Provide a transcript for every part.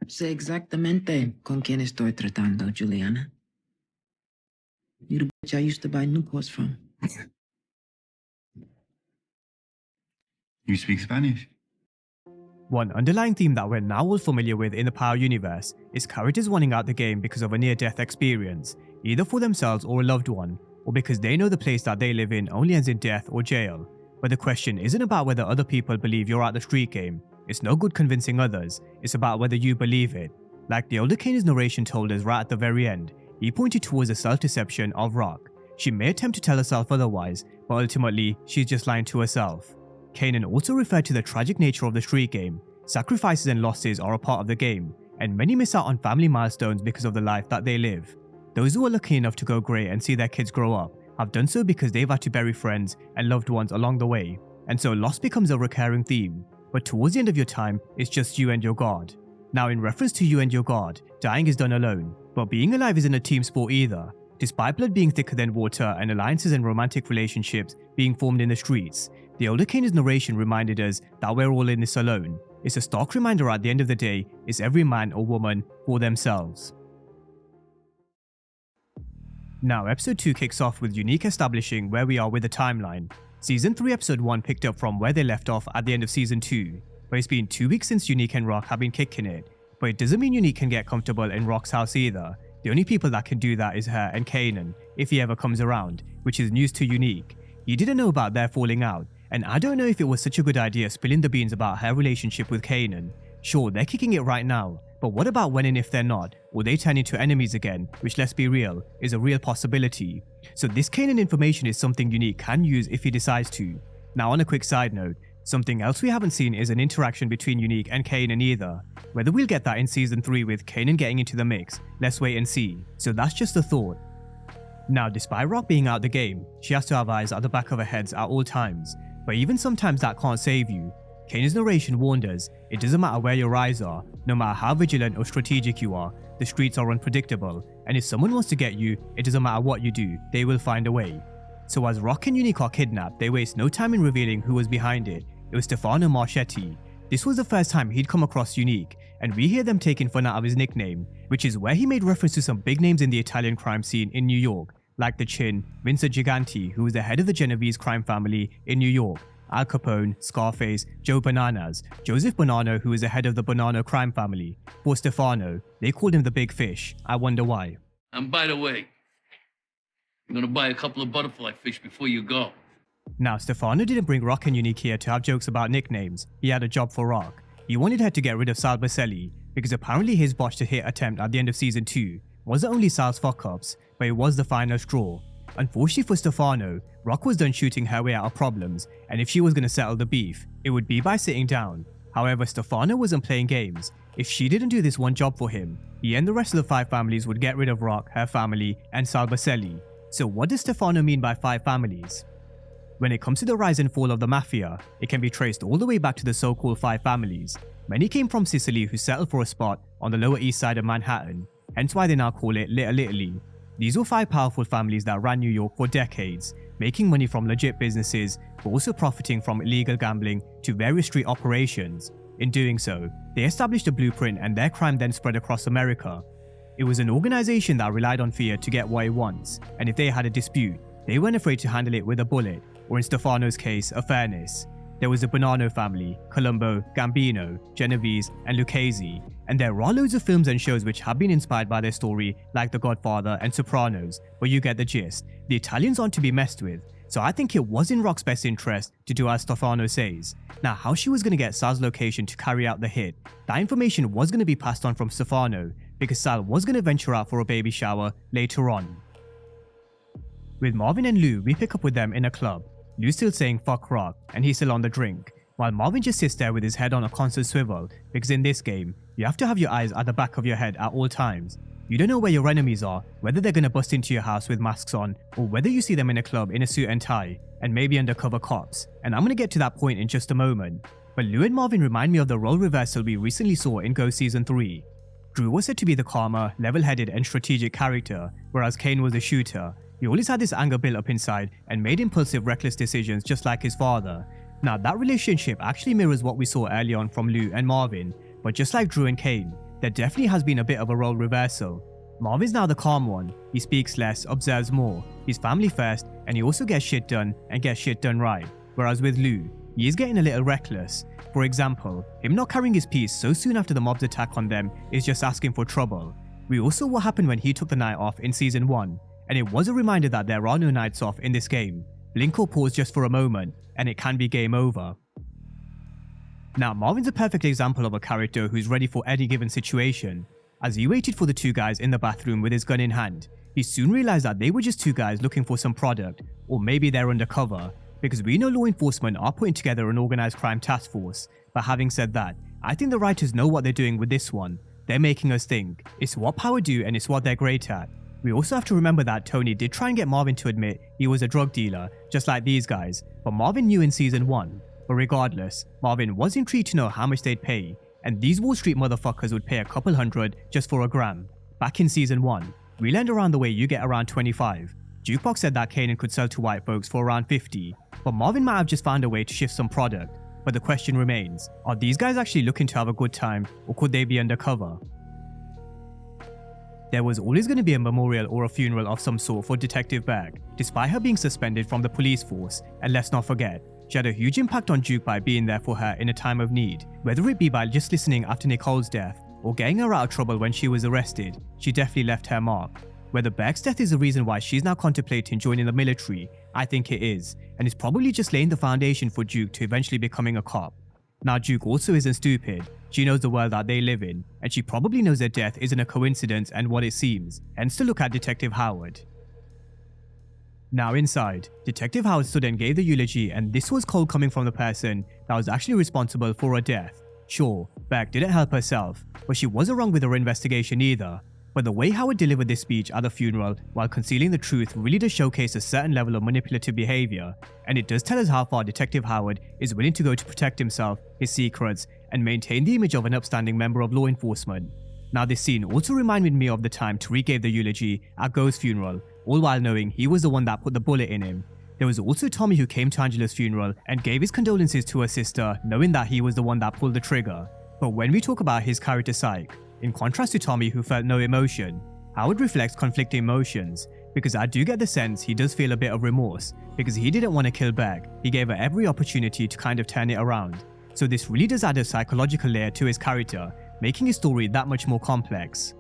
Sé exactamente con quién estoy tratando, Juliana. You're the bitch I used to buy Newports from. You speak Spanish? One underlying theme that we're now all familiar with in the Power universe is characters wanting out the game because of a near-death experience, either for themselves or a loved one, or because they know the place that they live in only ends in death or jail. But the question isn't about whether other people believe you're at the street game. It's no good convincing others, it's about whether you believe it. Like the older Kanan's narration told us right at the very end, he pointed towards the self-deception of Rock. She may attempt to tell herself otherwise, but ultimately, she's just lying to herself. Kanan also referred to the tragic nature of the street game. Sacrifices and losses are a part of the game, and many miss out on family milestones because of the life that they live. Those who are lucky enough to go grey and see their kids grow up have done so because they've had to bury friends and loved ones along the way, and so loss becomes a recurring theme. But towards the end of your time, it's just you and your God. Now, in reference to you and your God, dying is done alone, but being alive isn't a team sport either. Despite blood being thicker than water and alliances and romantic relationships being formed in the streets, the older Kanan's narration reminded us that we're all in this alone. It's a stark reminder at the end of the day, it's every man or woman for themselves. Now, episode 2 kicks off with Unique establishing where we are with the timeline. Season 3 episode 1 picked up from where they left off at the end of season 2, but it's been 2 weeks since Unique and Rock have been kicking it. But it doesn't mean Unique can get comfortable in Rock's house either. The only people that can do that is her and Kanan, if he ever comes around, which is news to Unique. He didn't know about their falling out, and I don't know if it was such a good idea spilling the beans about her relationship with Kanan. Sure, they're kicking it right now, but what about when and if they're not? Will they turn into enemies again, which, let's be real, is a real possibility. So this Kanan information is something Unique can use if he decides to. Now, on a quick side note, something else we haven't seen is an interaction between Unique and Kanan either. Whether we'll get that in season 3 with Kanan getting into the mix, let's wait and see. So that's just a thought. Now, despite Rock being out the game, she has to have eyes at the back of her head at all times. But even sometimes that can't save you. Kanan's narration warned us, it doesn't matter where your eyes are, no matter how vigilant or strategic you are, the streets are unpredictable, and if someone wants to get you, it doesn't matter what you do, they will find a way. So as Rock and Unique are kidnapped, they waste no time in revealing who was behind it. It was Stefano Marchetti. This was the first time he'd come across Unique, and we hear them taking fun out of his nickname, which is where he made reference to some big names in the Italian crime scene in New York, like the Chin, Vincent Giganti, who was the head of the Genovese crime family in New York, Al Capone, Scarface, Joe Bananas, Joseph Bonanno, who is the head of the Bonanno crime family. For Stefano, they called him the Big Fish. I wonder why. And by the way, I'm gonna buy a couple of butterfly fish before you go. Now, Stefano didn't bring Rock and Unique here to have jokes about nicknames. He had a job for Rock. He wanted her to get rid of Sal Boselli, because apparently his botched hit attempt at the end of season 2 wasn't only Sal's fuck-ups, but it was the final straw. Unfortunately for Stefano, Rock was done shooting her way out of problems, and if she was going to settle the beef, it would be by sitting down. However, Stefano wasn't playing games. If she didn't do this one job for him, he and the rest of the 5 families would get rid of Rock, her family, and Sal Boselli. So what does Stefano mean by 5 families? When it comes to the rise and fall of the Mafia, it can be traced all the way back to the so-called 5 families. Many came from Sicily who settled for a spot on the Lower East Side of Manhattan, hence why they now call it Little Italy. These were 5 powerful families that ran New York for decades, making money from legit businesses, but also profiting from illegal gambling to various street operations. In doing so, they established a blueprint and their crime then spread across America. It was an organization that relied on fear to get what it wants, and if they had a dispute, they weren't afraid to handle it with a bullet, or in Stefano's case, a fairness. There was the Bonanno family, Colombo, Gambino, Genovese, and Lucchese, and there are loads of films and shows which have been inspired by their story, like The Godfather and Sopranos, but you get the gist. The Italians aren't to be messed with, so I think it was in Rock's best interest to do as Stefano says. Now, how she was going to get Sal's location to carry out the hit, that information was going to be passed on from Stefano, because Sal was going to venture out for a baby shower later on. With Marvin and Lou, we pick up with them in a club. Lou's still saying fuck Rock, and he's still on the drink, while Marvin just sits there with his head on a constant swivel, because in this game, you have to have your eyes at the back of your head at all times. You don't know where your enemies are, whether they're gonna bust into your house with masks on, or whether you see them in a club in a suit and tie, and maybe undercover cops, and I'm gonna get to that point in just a moment. But Lou and Marvin remind me of the role reversal we recently saw in Go Season 3. Drew was said to be the calmer, level-headed and strategic character, whereas Kane was a shooter. He always had this anger built up inside and made impulsive, reckless decisions just like his father. Now, that relationship actually mirrors what we saw early on from Lou and Marvin, but just like Drew and Kane, there definitely has been a bit of a role reversal. Marvin's now the calm one, he speaks less, observes more, he's family first, and he also gets shit done and gets shit done right. Whereas with Lou, he is getting a little reckless. For example, him not carrying his piece so soon after the mob's attack on them is just asking for trouble. We also saw what happened when he took the night off in season 1, and it was a reminder that there are no nights off in this game. Blink or pause just for a moment, and it can be game over. Now, Marvin's a perfect example of a character who's ready for any given situation. As he waited for the two guys in the bathroom with his gun in hand, he soon realized that they were just two guys looking for some product, or maybe they're undercover, because we know law enforcement are putting together an organized crime task force. But having said that, I think the writers know what they're doing with this one. They're making us think. It's what power do and it's what they're great at. We also have to remember that Tony did try and get Marvin to admit he was a drug dealer, just like these guys, but Marvin knew in season 1. But regardless, Marvin was intrigued to know how much they'd pay, and these Wall Street motherfuckers would pay a couple hundred just for a gram. Back in season 1, we learned around the way you get around 25. Jukebox said that Kanan could sell to white folks for around 50, but Marvin might have just found a way to shift some product. But the question remains, are these guys actually looking to have a good time, or could they be undercover? There was always going to be a memorial or a funeral of some sort for Detective Burke, despite her being suspended from the police force, and let's not forget, she had a huge impact on Juke by being there for her in a time of need, whether it be by just listening after Nicole's death, or getting her out of trouble when she was arrested. She definitely left her mark. Whether Burke's death is the reason why she's now contemplating joining the military, I think it is, and it's probably just laying the foundation for Juke to eventually becoming a cop. Now Juke also isn't stupid, she knows the world that they live in, and she probably knows their death isn't a coincidence and what it seems, hence to look at Detective Howard. Now inside, Detective Howard stood and gave the eulogy, and this was cold coming from the person that was actually responsible for her death. Sure, Burke didn't help herself, but she wasn't wrong with her investigation either. But the way Howard delivered this speech at the funeral while concealing the truth really does showcase a certain level of manipulative behavior, and it does tell us how far Detective Howard is willing to go to protect himself, his secrets, and maintain the image of an upstanding member of law enforcement. Now this scene also reminded me of the time Tariq gave the eulogy at Go's funeral, all while knowing he was the one that put the bullet in him. There was also Tommy who came to Angela's funeral and gave his condolences to her sister, knowing that he was the one that pulled the trigger. But when we talk about his character psyche, in contrast to Tommy who felt no emotion, Howard reflects conflicting emotions, because I do get the sense he does feel a bit of remorse, because he didn't want to kill Burke, he gave her every opportunity to kind of turn it around. So this really does add a psychological layer to his character, making his story that much more complex.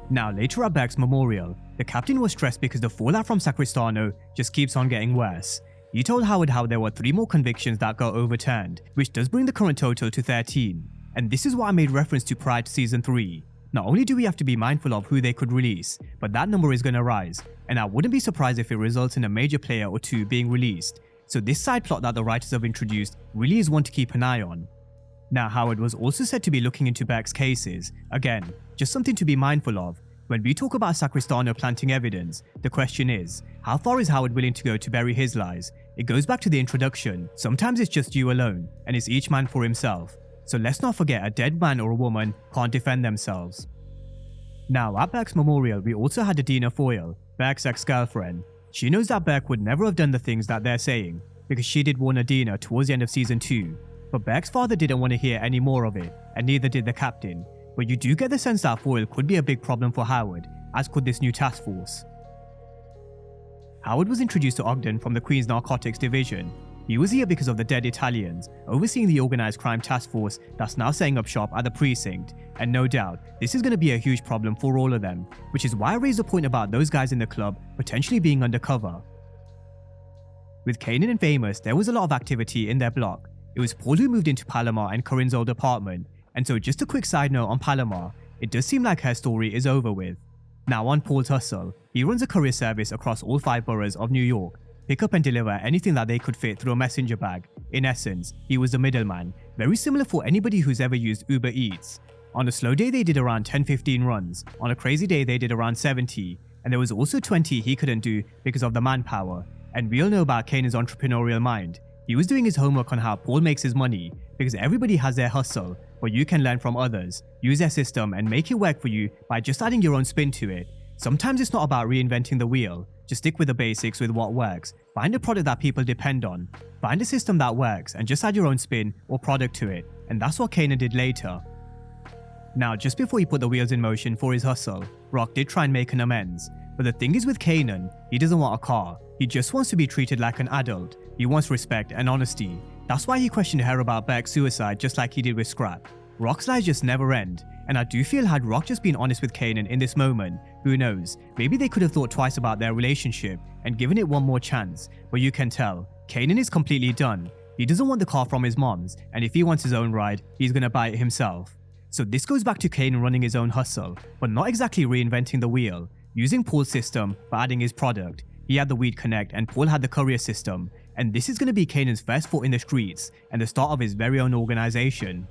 Now later at Burke's memorial, the captain was stressed because the fallout from Sacristano just keeps on getting worse. He told Howard how there were 3 more convictions that got overturned, which does bring the current total to 13. And this is what I made reference to prior to season 3. Not only do we have to be mindful of who they could release, but that number is going to rise, and I wouldn't be surprised if it results in a major player or 2 being released. So this side plot that the writers have introduced really is one to keep an eye on. Now Howard was also said to be looking into Burke's cases. Again, just something to be mindful of. When we talk about Sacristano planting evidence, the question is, how far is Howard willing to go to bury his lies? It goes back to the introduction. Sometimes it's just you alone, and it's each man for himself. So let's not forget a dead man or a woman can't defend themselves. Now at Burke's memorial, we also had Adina Foyle, Burke's ex-girlfriend. She knows that Burke would never have done the things that they're saying, because she did warn Adina towards the end of season 2. But Burke's father didn't want to hear any more of it, and neither did the captain. But you do get the sense that Foyle could be a big problem for Howard, as could this new task force. Howard was introduced to Ogden from the Queen's Narcotics Division. He was here because of the dead Italians, overseeing the organized crime task force that's now setting up shop at the precinct, and no doubt, this is going to be a huge problem for all of them, which is why I raised a point about those guys in the club potentially being undercover. With Kanan and Famous, there was a lot of activity in their block. It was Paul who moved into Palomar and Corinne's old apartment, and so just a quick side note on Palomar, it does seem like her story is over with. Now on Paul's hustle, he runs a courier service across all 5 boroughs of New York, pick up and deliver anything that they could fit through a messenger bag. In essence, he was the middleman, very similar for anybody who's ever used Uber Eats. On a slow day they did around 10-15 runs, on a crazy day they did around 70, and there was also 20 he couldn't do because of the manpower. And we all know about Kanan's entrepreneurial mind. He was doing his homework on how Paul makes his money, because everybody has their hustle, but you can learn from others, use their system and make it work for you by just adding your own spin to it. Sometimes it's not about reinventing the wheel, just stick with the basics with what works, find a product that people depend on, find a system that works and just add your own spin or product to it, and that's what Kanan did later. Now, just before he put the wheels in motion for his hustle, Rock did try and make an amends. But the thing is with Kanan, he doesn't want a car. He just wants to be treated like an adult. He wants respect and honesty. That's why he questioned her about Burke's suicide just like he did with Scrap. Rock's lies just never end. And I do feel had Rock just been honest with Kanan in this moment, who knows, maybe they could have thought twice about their relationship and given it one more chance. But you can tell, Kanan is completely done. He doesn't want the car from his mom's, and if he wants his own ride, he's gonna buy it himself. So this goes back to Kanan running his own hustle, but not exactly reinventing the wheel. Using Paul's system, but adding his product. He had the Weed Connect and Paul had the courier system. And this is going to be Kanan's first foot in the streets and the start of his very own organization.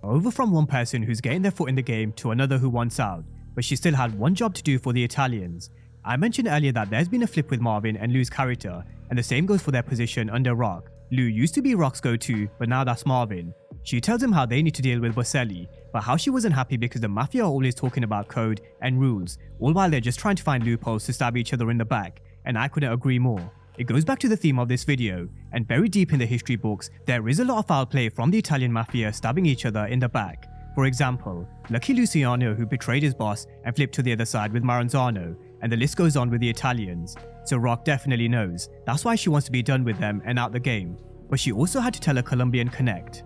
Over from one person who's getting their foot in the game to another who wants out, but she still had one job to do for the Italians. I mentioned earlier that there's been a flip with Marvin and Lou's character, and the same goes for their position under Rock. Lou used to be Rock's go-to, but now that's Marvin. She tells him how they need to deal with Boselli, but how she wasn't happy because the Mafia are always talking about code and rules, all while they're just trying to find loopholes to stab each other in the back, and I couldn't agree more. It goes back to the theme of this video, and very deep in the history books, there is a lot of foul play from the Italian Mafia stabbing each other in the back. For example, Lucky Luciano who betrayed his boss and flipped to the other side with Maranzano, and the list goes on with the Italians. So Rock definitely knows, that's why she wants to be done with them and out the game, but she also had to tell a Colombian connect.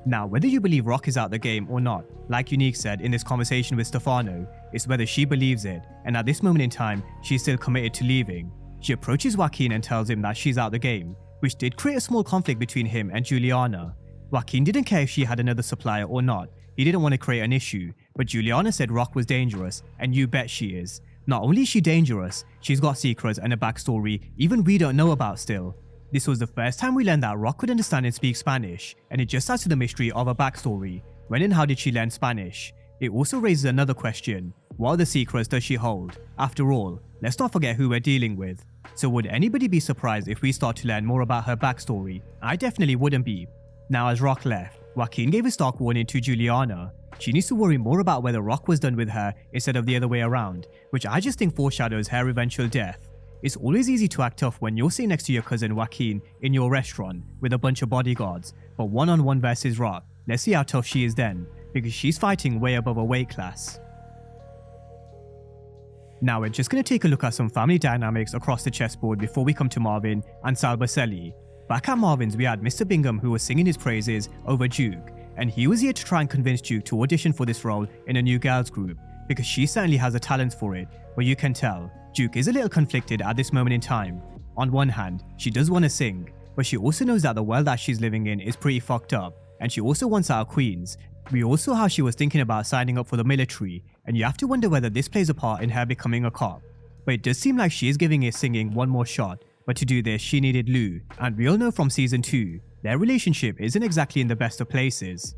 Now, whether you believe Rock is out the game or not, like Unique said in this conversation with Stefano, it's whether she believes it, and at this moment in time, she's still committed to leaving. She approaches Joaquin and tells him that she's out the game, which did create a small conflict between him and Juliana. Joaquin didn't care if she had another supplier or not, he didn't want to create an issue, but Juliana said Rock was dangerous, and you bet she is. Not only is she dangerous, she's got secrets and a backstory even we don't know about still. This was the first time we learned that Rock could understand and speak Spanish, and it just adds to the mystery of her backstory. When and how did she learn Spanish? It also raises another question. What other secrets does she hold? After all, let's not forget who we're dealing with. So would anybody be surprised if we start to learn more about her backstory? I definitely wouldn't be. Now as Rock left, Joaquin gave a stark warning to Juliana. She needs to worry more about whether Rock was done with her instead of the other way around, which I just think foreshadows her eventual death. It's always easy to act tough when you're sitting next to your cousin Joaquin in your restaurant with a bunch of bodyguards, but one-on-one versus Rock, let's see how tough she is then, because she's fighting way above a weight class. Now we're just going to take a look at some family dynamics across the chessboard before we come to Marvin and Sal Boselli. Back at Marvin's we had Mr. Bingham who was singing his praises over Juke, and he was here to try and convince Juke to audition for this role in a new girls group, because she certainly has a talent for it, but you can tell, Juke is a little conflicted at this moment in time. On one hand, she does want to sing, but she also knows that the world that she's living in is pretty fucked up, and she also wants out of Queens. We also how she was thinking about signing up for the military, and you have to wonder whether this plays a part in her becoming a cop. But it does seem like she is giving his singing one more shot, but to do this she needed Lou, and we all know from season 2, their relationship isn't exactly in the best of places.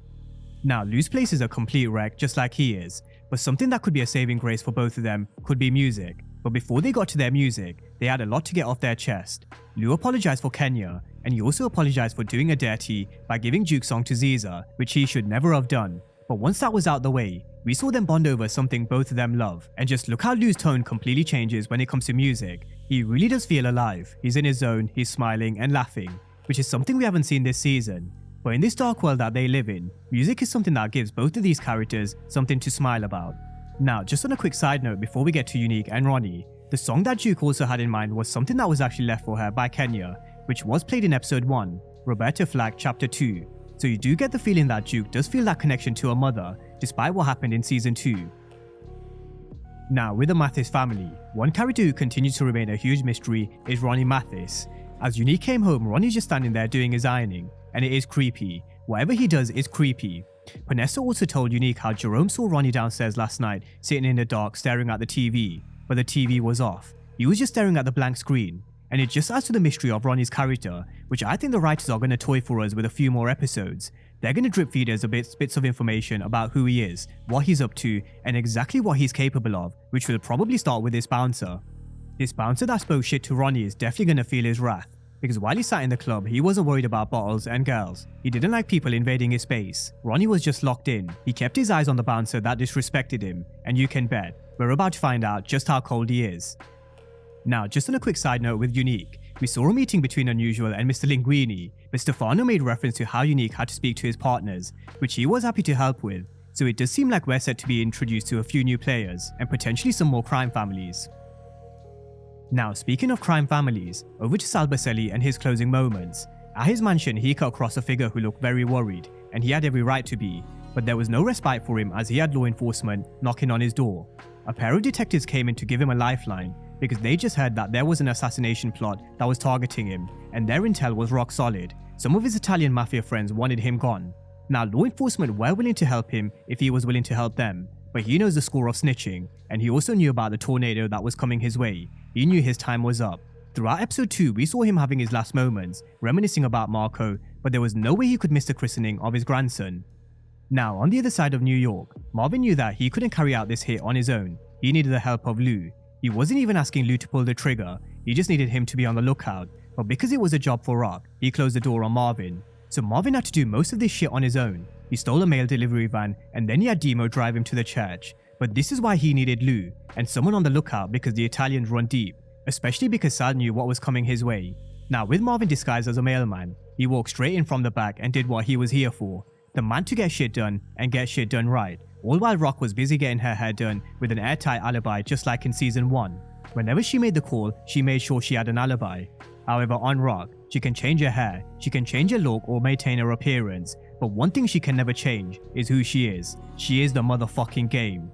Now Lou's place is a complete wreck just like he is, but something that could be a saving grace for both of them could be music. But before they got to their music, they had a lot to get off their chest. Lou apologized for Kenya, and he also apologized for doing a dirty by giving Juke's song to Ziza, which he should never have done. But once that was out the way, we saw them bond over something both of them love. And just look how Lou's tone completely changes when it comes to music. He really does feel alive, he's in his zone, he's smiling and laughing, which is something we haven't seen this season. But in this dark world that they live in, music is something that gives both of these characters something to smile about. Now, just on a quick side note before we get to Unique and Ronnie, the song that Juke also had in mind was something that was actually left for her by Kenya, which was played in episode 1, Roberta Flack chapter 2. So you do get the feeling that Juke does feel that connection to her mother, despite what happened in season 2. Now, with the Mathis family, one character who continues to remain a huge mystery is Ronnie Mathis. As Unique came home, Ronnie's just standing there doing his ironing, and it is creepy. Whatever he does is creepy. Vanessa also told Unique how Jerome saw Ronnie downstairs last night, sitting in the dark staring at the TV, but the TV was off. He was just staring at the blank screen, and it just adds to the mystery of Ronnie's character, which I think the writers are going to toy for us with a few more episodes. They're going to drip feed us bits of information about who he is, what he's up to, and exactly what he's capable of, which will probably start with this bouncer. This bouncer that spoke shit to Ronnie is definitely going to feel his wrath, because while he sat in the club, he wasn't worried about bottles and girls. He didn't like people invading his space. Ronnie was just locked in. He kept his eyes on the bouncer that disrespected him, and you can bet, we're about to find out just how cold he is. Now, just on a quick side note with Unique, we saw a meeting between Unusual and Mr. Linguini, but Stefano made reference to how Unique had to speak to his partners, which he was happy to help with. so it does seem like we're set to be introduced to a few new players and potentially some more crime families. Now, speaking of crime families, over to Sal Boselli and his closing moments. At his mansion, he cut across a figure who looked very worried, and he had every right to be, but there was no respite for him as he had law enforcement knocking on his door. A pair of detectives came in to give him a lifeline because they just heard that there was an assassination plot that was targeting him, and their intel was rock solid. Some of his Italian Mafia friends wanted him gone. Now, law enforcement were willing to help him if he was willing to help them, but he knows the score of snitching, and he also knew about the tornado that was coming his way. He knew his time was up. Throughout episode 2, we saw him having his last moments, reminiscing about Marco, but there was no way he could miss the christening of his grandson. Now, on the other side of New York, Marvin knew that he couldn't carry out this hit on his own. He needed the help of Lou. He wasn't even asking Lou to pull the trigger, he just needed him to be on the lookout. But because it was a job for Rock, he closed the door on Marvin. So Marvin had to do most of this shit on his own. He stole a mail delivery van, and then he had Demo drive him to the church. But this is why he needed Lou, and someone on the lookout because the Italians run deep, especially because Sal knew what was coming his way. Now, with Marvin disguised as a mailman, he walked straight in from the back and did what he was here for. The man to get shit done and get shit done right, all while Rock was busy getting her hair done with an airtight alibi just like in season 1. Whenever she made the call, she made sure she had an alibi. However, on Rock, she can change her hair, she can change her look or maintain her appearance, but one thing she can never change is who she is. She is the motherfucking game.